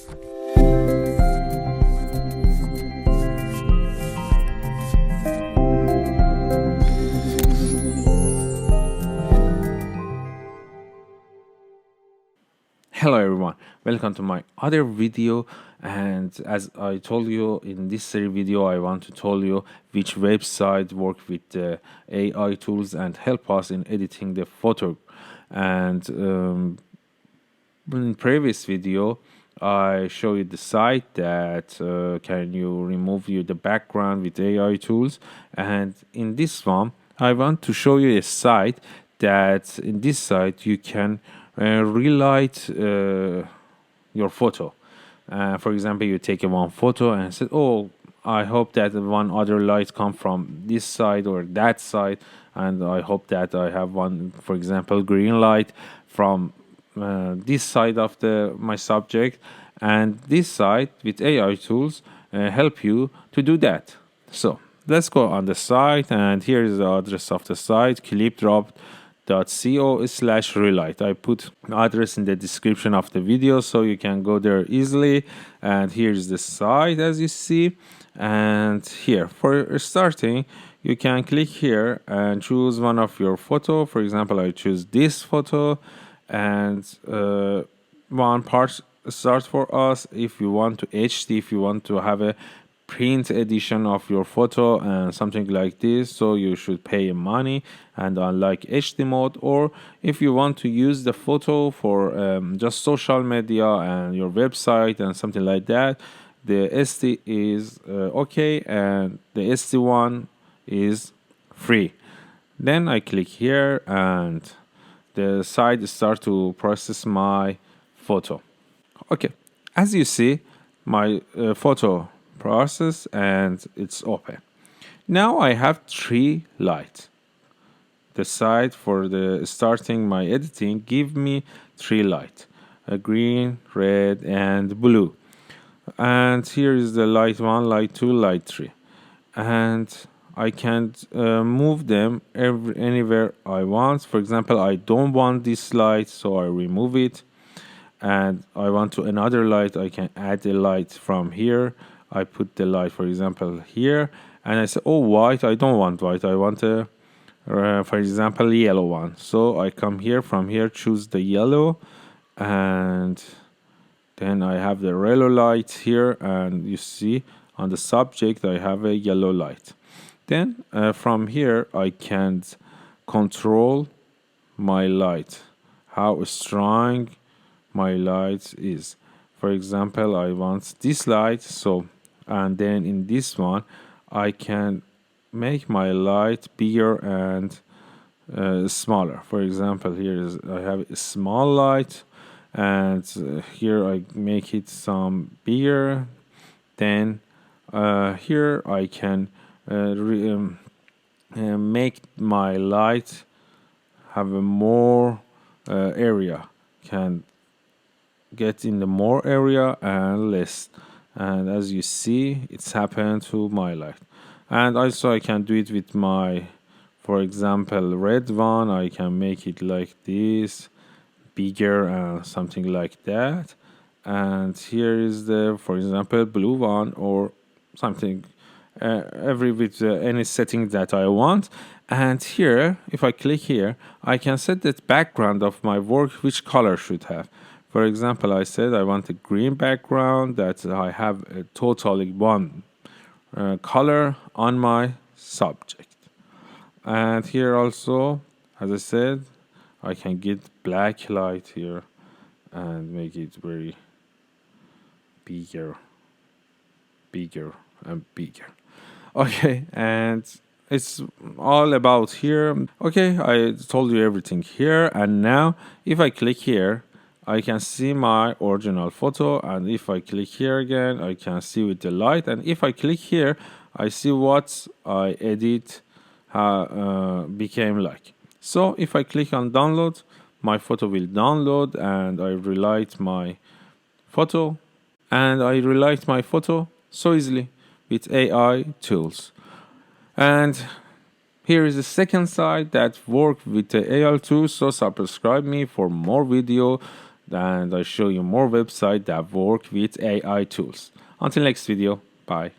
Hello everyone, welcome to my other video. And as I told you in this series video, I want to tell you which website work with the AI tools and help us in editing the photo. And in previous video I show you the site that can you remove the background with AI tools, and in this one I want to show you a site that in this site you can relight your photo. For example, you take one photo and say, oh, I hope that one other light come from this side or that side, and I hope that I have one, for example, green light from this side of my subject, and this side with AI tools help you to do that. So let's go on the site, and here is the address of the site, clipdrop.co/relight. I put address in the description of the video so you can go there easily. And here's the site as you see. And here for starting, you can click here and choose one of your photo. For example, I choose this photo, and one part starts for us. If you want to HD, if you want to have a print edition of your photo and something like this, so you should pay money and unlike HD mode. Or if you want to use the photo for just social media and your website and something like that, the SD is okay, and the SD one is free. Then I click here and the site starts to process my photo. Okay, as you see, my photo process and it's open. Now I have 3 lights. The site for the starting my editing give me 3 lights: a green, red, and blue. And here is the light 1, light 2, light 3, and I can move them anywhere I want. For example, I don't want this light, so I remove it. And I want to another light, I can add a light from here. I put the light, for example, here, and I say, oh, white, I don't want white, I want a for example, yellow one. So I come here, from here choose the yellow, and then I have the yellow light here, and you see on the subject I have a yellow light. Then from here I can control my light, how strong my light is. For example, I want this light, so, and then in this one I can make my light bigger and smaller. For example, I have a small light, and here I make it some bigger. Then here I can make my light have a more area, can get in the more area and less. And as you see, it's happened to my light. And also I can do it with my, for example, red one. I can make it like this, bigger and something like that. And here is the, for example, blue one, or something, every with any setting that I want. And here, if I click here, I can set the background of my work, which color should have. For example, I said I want a green background, that I have a totally one color on my subject. And here also, as I said, I can get black light here and make it very bigger and bigger. Okay, and it's all about here. Okay, I told you everything here, and now if I click here, I can see my original photo, and if I click here again, I can see with the light, and if I click here, I see what I edit became like. So if I click on download, my photo will download, and I relight my photo, so easily with AI tools. And here is the second site that work with the AI tools. So subscribe me for more video and I show you more websites that work with AI tools. Until next video, bye.